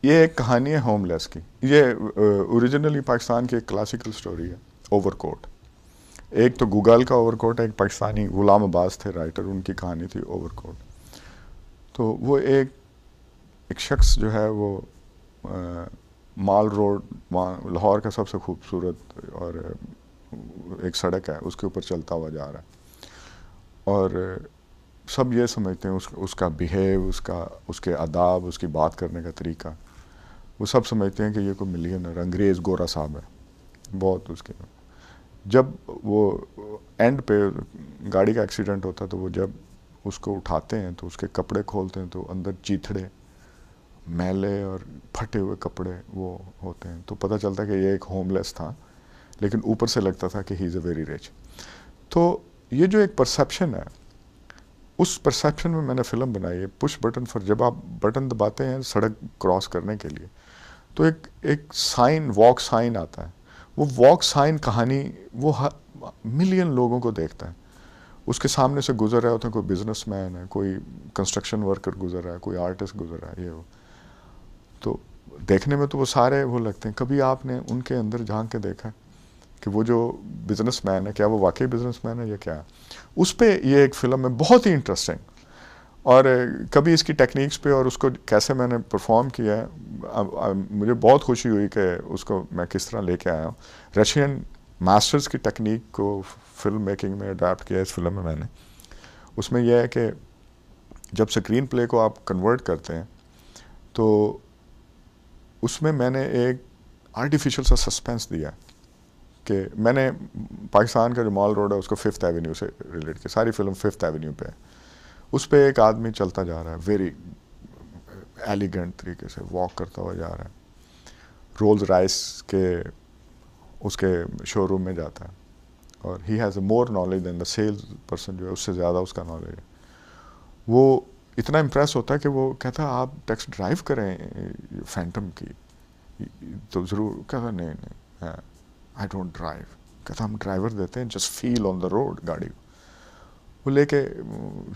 ये एक कहानी है होमलेस की। ये ओरिजिनली पाकिस्तान की एक क्लासिकल स्टोरी है, ओवरकोट। एक तो गुगाल का ओवरकोट है, एक पाकिस्तानी गुलाम अब्बास थे राइटर, उनकी कहानी थी ओवरकोट। तो वो एक शख्स जो है वो माल रोड, वहाँ लाहौर का सबसे खूबसूरत और एक सड़क है, उसके ऊपर चलता हुआ जा रहा है। और सब ये समझते हैं उसका बिहेव, उसके आदाब, उसकी बात करने का तरीका, वो सब समझते हैं कि ये कोई मिलियनर अंग्रेज़ गोरा साहब है बहुत उसके। जब वो एंड पे गाड़ी का एक्सीडेंट होता है, तो वो जब उसको उठाते हैं तो उसके कपड़े खोलते हैं तो अंदर चीथड़े, मैले और फटे हुए कपड़े वो होते हैं। तो पता चलता है कि ये एक होमलेस था, लेकिन ऊपर से लगता था कि he is a very rich. तो ये जो एक परसेप्शन है, उस परसेप्शन में मैंने फ़िल्म बनाई है। पुश बटन फॉर, जब आप बटन दबाते हैं सड़क क्रॉस करने के लिए, तो एक साइन, वॉक साइन आता है। वो वॉक साइन कहानी वो मिलियन लोगों को देखता है। उसके सामने से गुजर रहे होते हैं, कोई बिजनेसमैन है, कोई कंस्ट्रक्शन वर्कर गुजर रहा है, कोई आर्टिस्ट गुजर रहा है, ये वो। तो देखने में तो वो सारे वो लगते हैं। कभी आपने उनके अंदर झांक के देखा कि वो जो बिजनेसमैन है, क्या वो वाकई बिजनेसमैन है या क्या है? उस पर ये एक फ़िल्म है, बहुत ही इंटरेस्टिंग। और कभी इसकी टेक्निक्स पे और उसको कैसे मैंने परफॉर्म किया है, मुझे बहुत खुशी हुई कि उसको मैं किस तरह लेके आया हूँ। रशियन मास्टर्स की टेक्निक को फिल्म मेकिंग में अडाप्ट किया इस फिल्म में मैंने। उसमें यह है कि जब स्क्रीन प्ले को आप कन्वर्ट करते हैं, तो उसमें मैंने एक आर्टिफिशियल सा सस्पेंस दिया कि मैंने पाकिस्तान का जो मॉल रोड है उसको 5th एवेन्यू से रिलेट किया। सारी फिल्म 5th एवेन्यू पे है। उस पर एक आदमी चलता जा रहा है, वेरी एलिगेंट तरीके से वॉक करता हुआ जा रहा है, रोल्स राइस के उसके शोरूम में जाता है, और he has a more knowledge than the sales person, जो है उससे ज़्यादा उसका नॉलेज है। वो इतना इम्प्रेस होता है कि वो कहता है आप टैक्सी ड्राइव करें फैंटम की, तो ज़रूर। कहता नहीं नहीं, आई डोंट ड्राइव। कहता हम ड्राइवर देते हैं, just feel on the road गाड़ी। वो लेके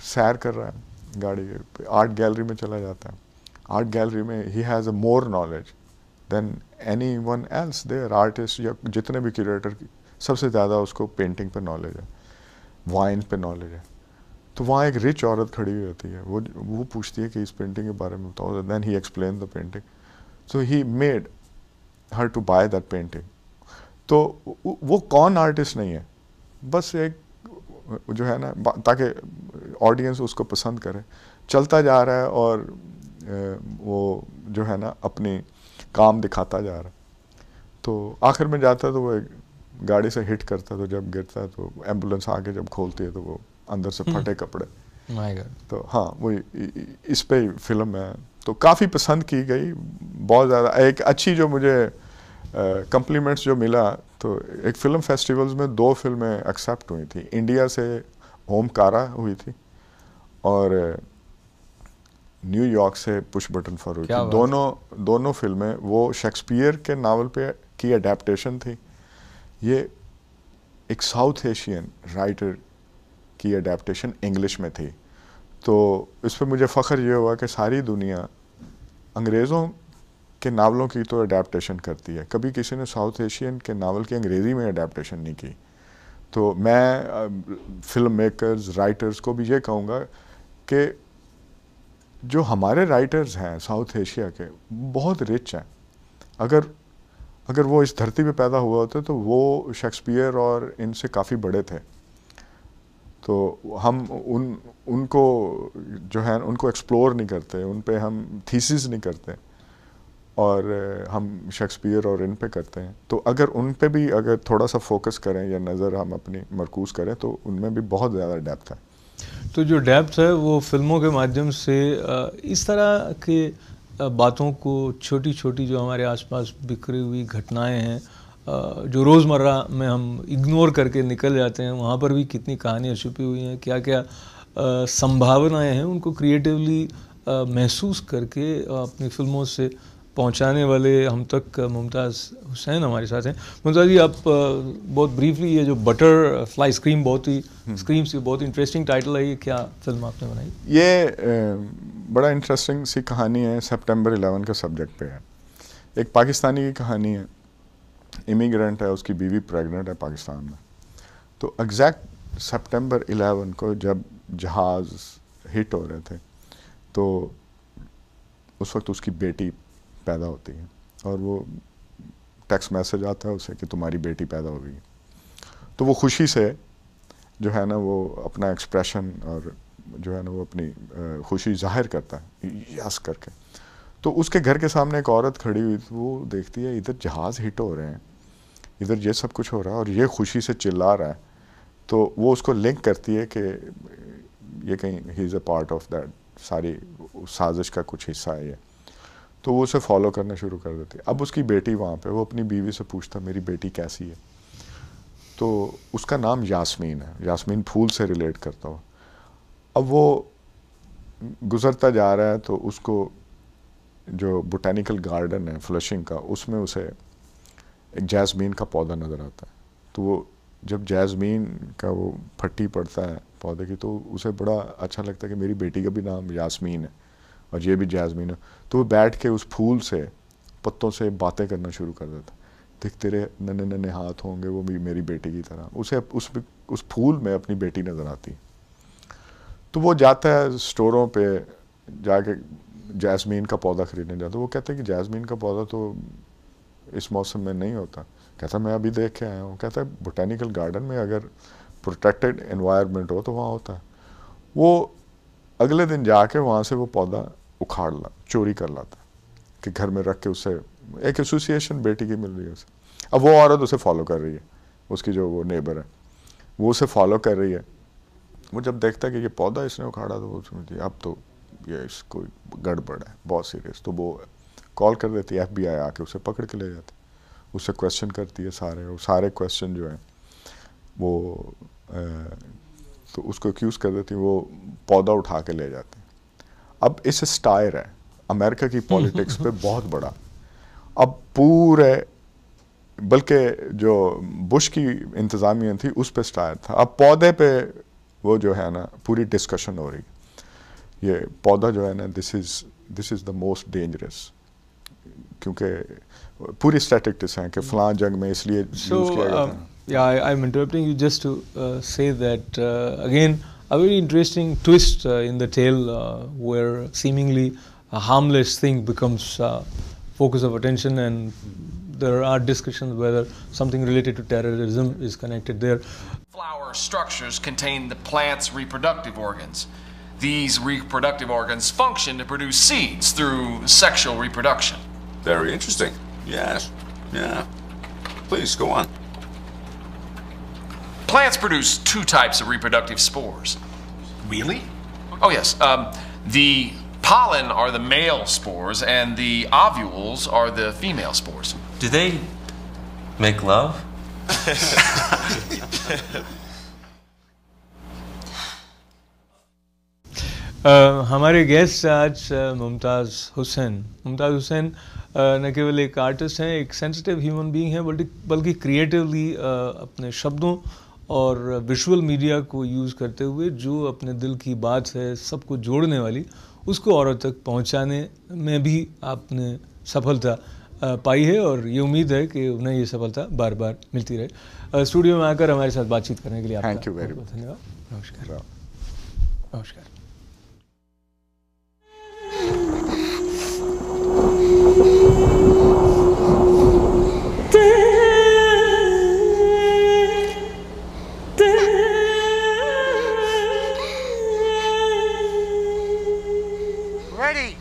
सैर कर रहा है गाड़ी पे, आर्ट गैलरी में चला जाता है। आर्ट गैलरी में he has a more knowledge than anyone else there, artist या जितने भी क्यूरेटर की सबसे ज़्यादा उसको पेंटिंग पे नॉलेज है, वाइन पे नॉलेज है। तो वहाँ एक रिच औरत खड़ी हुई होती है, वो पूछती है कि इस पेंटिंग के बारे में बताओ। Then he explain the painting, so he made her to buy that painting. तो वो कौन आर्टिस्ट नहीं है, बस एक जो है ना, ताकि ऑडियंस उसको पसंद करे, चलता जा रहा है और वो जो है ना अपनी काम दिखाता जा रहा है। तो आखिर में जाता है तो वो एक गाड़ी से हिट करता है, तो जब गिरता है तो एम्बुलेंस आके जब खोलती है तो वो अंदर से फटे कपड़े। My God. तो हाँ, वो इस पे फिल्म है। तो काफ़ी पसंद की गई, बहुत ज़्यादा। एक अच्छी जो मुझे कम्प्लीमेंट्स जो मिला, तो एक फ़िल्म फेस्टिवल्स में 2 फिल्में एक्सेप्ट हुई थी। इंडिया से ओमकारा हुई थी, और न्यूयॉर्क से पुश बटन फॉर हुई थी। क्या बात है। दोनों फिल्में वो शेक्सपियर के नावल पे की अडेप्टेशन थी। ये एक साउथ एशियन राइटर की अडेप्टेशन इंग्लिश में थी। तो इस पर मुझे फ़ख्र ये हुआ कि सारी दुनिया अंग्रेज़ों के नावलों की तो अडेप्टेशन करती है, कभी किसी ने साउथ एशियन के नावल की अंग्रेज़ी में अडेप्टेशन नहीं की। तो मैं फिल्म मेकर्स, राइटर्स को भी ये कहूँगा कि जो हमारे राइटर्स हैं साउथ एशिया के, बहुत रिच हैं। अगर वो इस धरती पे पैदा हुआ होते तो वो शेक्सपियर और इनसे काफ़ी बड़े थे। तो हम उनको जो है उनको एक्सप्लोर नहीं करते, उन पे हम थीसिस नहीं करते, और हम शेक्सपियर और इन पे करते हैं। तो अगर उन पे भी अगर थोड़ा सा फोकस करें या नज़र हम अपनी मरकूज़ करें, तो उनमें भी बहुत ज़्यादा डेप्थ है। तो जो डेप्थ है वो फिल्मों के माध्यम से इस तरह के बातों को, छोटी छोटी जो हमारे आसपास बिखरी हुई घटनाएं हैं, जो रोज़मर्रा में हम इग्नोर करके निकल जाते हैं, वहाँ पर भी कितनी कहानियाँ छुपी हुई हैं, क्या क्या संभावनाएं हैं, उनको क्रिएटिवली महसूस करके अपनी फिल्मों से पहुंचाने वाले हम तक मुमताज़ हुसैन हमारे साथ हैं। मुमताज़ जी, आप बहुत ब्रीफली, ये जो बटरफ्लाई स्क्रीम बहुत इंटरेस्टिंग टाइटल है, ये क्या फिल्म आपने बनाई? ये बड़ा इंटरेस्टिंग सी कहानी है, सितंबर 11 का सब्जेक्ट पे है। एक पाकिस्तानी की कहानी है, इमिग्रेंट है, उसकी बीवी प्रेग्नेंट है पाकिस्तान में। तो एग्जैक्ट सितंबर 11 को जब जहाज़ हिट हो रहे थे, तो उस वक्त उसकी बेटी पैदा होती है और वो टेक्स्ट मैसेज आता है उसे कि तुम्हारी बेटी पैदा हो गई। तो वो खुशी से जो है ना, वो अपना एक्सप्रेशन और जो है ना, वो अपनी खुशी जाहिर करता है यस करके। तो उसके घर के सामने एक औरत खड़ी हुई, वो देखती है इधर जहाज़ हिट हो रहे हैं, इधर ये सब कुछ हो रहा है और ये खुशी से चिल्ला रहा है। तो वो उसको लिंक करती है कि ये कहीं he is a part of that, सारी साजिश का कुछ हिस्सा है ये। तो वो उसे फॉलो करना शुरू कर देती है। अब उसकी बेटी वहाँ पे, वो अपनी बीवी से पूछता मेरी बेटी कैसी है। तो उसका नाम यास्मीन है, यास्मीन फूल से रिलेट करता हो। अब वो गुज़रता जा रहा है तो उसको जो बोटेनिकल गार्डन है फ्लशिंग का, उसमें उसे एक जैस्मीन का पौधा नज़र आता है। तो वो जब जैस्मीन का वो फट्टी पड़ता है पौधे की, तो उसे बड़ा अच्छा लगता है कि मेरी बेटी का भी नाम यास्मीन है और ये भी जैस्मीन है। तो वो बैठ के उस फूल से, पत्तों से बातें करना शुरू कर देता। देख तेरे नन्हे नन्हे हाथ होंगे, वो भी मेरी बेटी की तरह। उसे उस फूल में अपनी बेटी नज़र आती। तो वो जाता है स्टोरों पे, जाके जैस्मीन का पौधा खरीदने जाता। वो कहते हैं कि जैस्मीन का पौधा तो इस मौसम में नहीं होता। कहता मैं अभी देख के आया हूँ। कहता है बोटेनिकल गार्डन में अगर प्रोटेक्टेड एनवायरनमेंट हो तो वहाँ होता है। वो अगले दिन जाके वहाँ से वो पौधा उखाड़ चोरी कर लाता कि घर में रख के, उससे एक एसोसिएशन बेटी की मिल रही है उसे। अब वो औरत उसे फॉलो कर रही है, उसकी जो वो नेबर है वो उसे फॉलो कर रही है। वो जब देखता है कि ये पौधा इसने उखाड़ा, तो वो समझती है अब तो ये इसको गड़बड़ है, बहुत सीरियस। तो वो कॉल कर देती है, FBI आके उसे पकड़ के ले जाती, उससे क्वेश्चन करती है सारे, और सारे क्वेश्चन जो हैं वो तो उसको एक्यूज़ कर देती है, वो पौधा उठा के ले जाते हैं। अब इस स्टायर है अमेरिका की पॉलिटिक्स पे बहुत बड़ा। अब पूरे, बल्कि जो बुश की इंतज़ामिया थी उस पे स्टायर था। अब पौधे पे वो जो है ना पूरी डिस्कशन हो रही है। ये पौधा जो है ना, this is the most dangerous, क्योंकि पूरी स्टैटिस्टिक्स हैं कि फलां जंग में इसलिए यूज़ किया गया था। Yeah, I'm interrupting you just to say that again a very interesting twist in the tale where seemingly a harmless thing becomes focus of attention, and there are discussions whether something related to terrorism is connected there. Flower structures contain the plant's reproductive organs. These reproductive organs function to produce seeds through sexual reproduction. Very interesting. Yes. Yeah. Please, go on. Plants produce two types of reproductive spores. Really? Oh, yes. The pollen are the male spores, and the ovules are the female spores. Do they make love? हमारे guest आज मुमताज़ हुसैन न केवल एक artist हैं, एक sensitive human being हैं, बल्कि creatively अपने शब्दों और विजुअल मीडिया को यूज़ करते हुए जो अपने दिल की बात है सबको जोड़ने वाली, उसको औरत तक पहुंचाने में भी आपने सफलता पाई है, और ये उम्मीद है कि उन्हें ये सफलता बार बार मिलती रहे। स्टूडियो में आकर हमारे साथ बातचीत करने के लिए थैंक यू वेरी मच। धन्यवाद। नमस्कार। नमस्कार। Ready.